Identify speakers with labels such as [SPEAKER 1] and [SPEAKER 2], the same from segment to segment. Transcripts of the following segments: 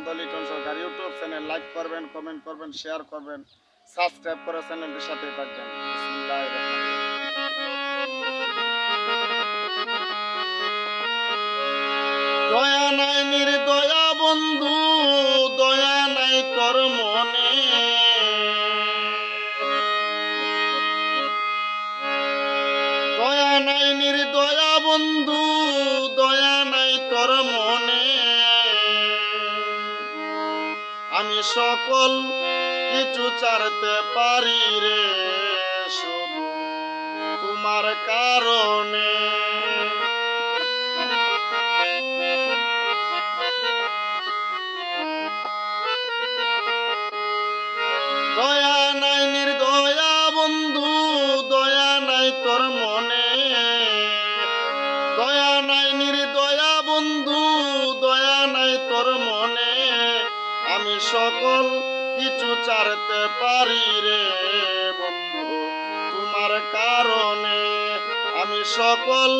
[SPEAKER 1] আনন্দ লিটন সরকার YouTube channel like করবেন, comment করবেন, share করবেন, সাবস্ক্রাইব করে চ্যানেলটির সাথে থাকবেন। বিসমিল্লাহির রহমানির রহিম। দয়া নাই নির্দয়া বন্ধু, দয়া নাই তোর মনে, দয়া নাই নির্দয়া বন্ধু, দয়া নাই তোর মনে। আমি সকল কিছু ছাড়তে পারি রে শুধু তোমার কারণে। দয়া নাই নির্দয়া বন্ধু, দয়া নাই তোর মনে, দয়া নাই নির্দয়া বন্ধু, দয়া নাই তোর মনে। আমি সকল কিছু ছাড়তে পারি রে বন্ধু তোমার কারণে। আমি সকল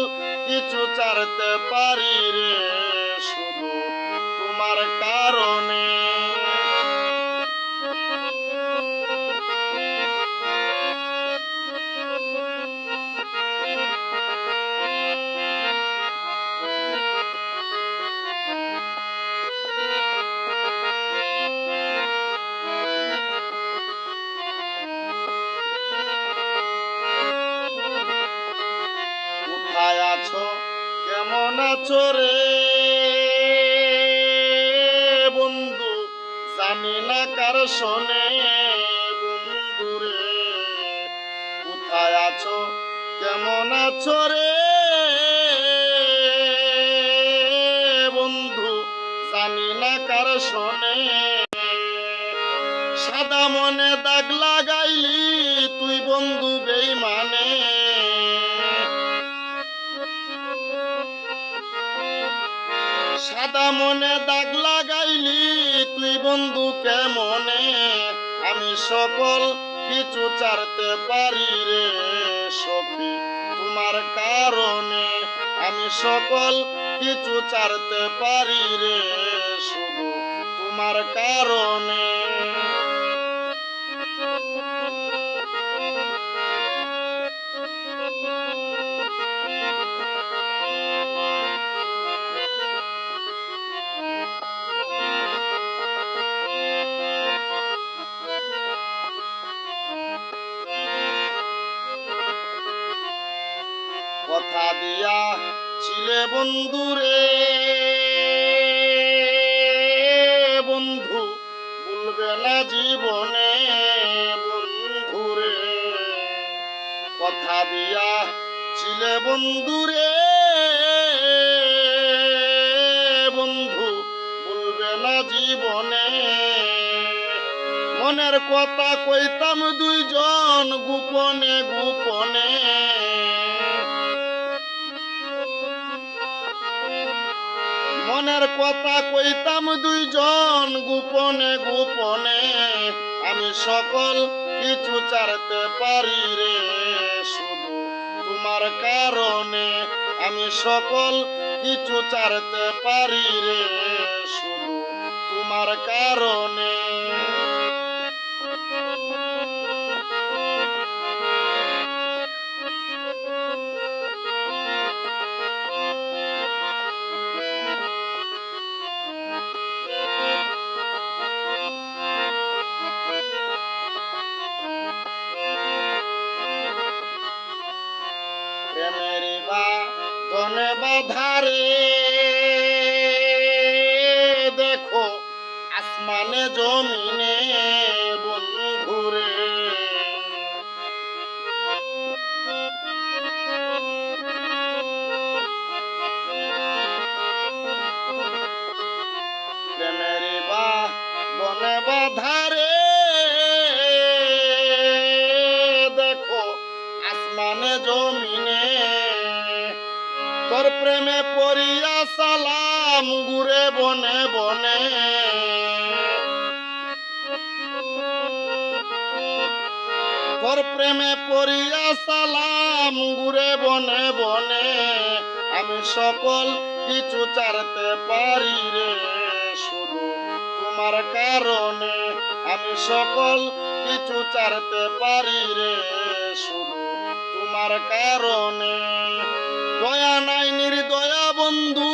[SPEAKER 1] কিছু ছাড়তে পারি রে শুধু তোমার কারণে। কোথায় আছো, কেমন আছো রে বন্ধু, জানি না কার শোনে বন্ধু রে। কোথায় আছো, কেমন আছো রে বন্ধু, জানি না কার শোনে। সাদা মনে দাগ লাগাইলি তুই বন্ধু বেইমানে, সাদা মনে দাগ লাগাইলি তুই বন্ধু কেমনে। আমি সকল কিছু ছাড়তে পারি রে সখী তোমার কারণে। আমি সকল কিছু ছাড়তে পারি রে শুধু তোমার কারণে। কথা দিয়া ছিলে বন্ধু রে বন্ধু, ভুলবে না জীবনে বন্ধু রে। কথা দিয়া ছিলে বন্ধু রে বন্ধু, ভুলবে না জীবনে। মনের কথা কইতাম দুইজন গোপনে গোপনে, মনের কথা কইতাম দুইজন গোপনে গোপনে। আমি সকল কিছু ছাড়তে পারি রে শুধু তোমার কারণে। আমি সকল কিছু ছাড়তে পারি রে শুধু তোমার কারণে। প্রেমেরি বা ধনে বাধারে দেখো আসমানে জমিনে বন্ধুরে। প্রেমেরি বা ধনে বাধারে দেখো আসমানে জমিনে। তোর প্রেমে পড়িয়া সালাম ঘুরে বনে বনে, তোর প্রেমে পড়িয়া সালাম ঘুরে বনে বনে। আমি সকল কিছু ছাড়তে পারি রে শুধু তোমার কারণে আমি সকল কিছু ছাড়তে পারি রে, শুধু তোমার কারণে। দয়া নাই নির্দয়া বন্ধু,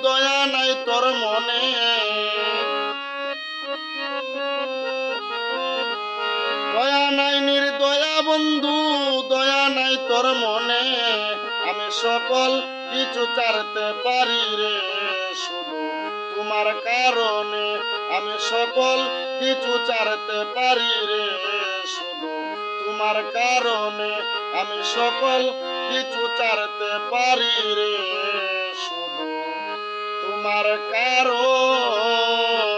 [SPEAKER 1] দয়া নাই তোর মনে। দয়া নাই নির্দয়া বন্ধু, দয়া নাই তোর মনে। আমি সকল কিছু ছাড়তে পারি রে, শুধু তোমার কারণে। আমি সকল কিছু ছাড়তে পারি রে, শুধু তোমার কারণে। আমি সকল কিছু ছাড়তে পারি রে, শুধু তোমার কারণে।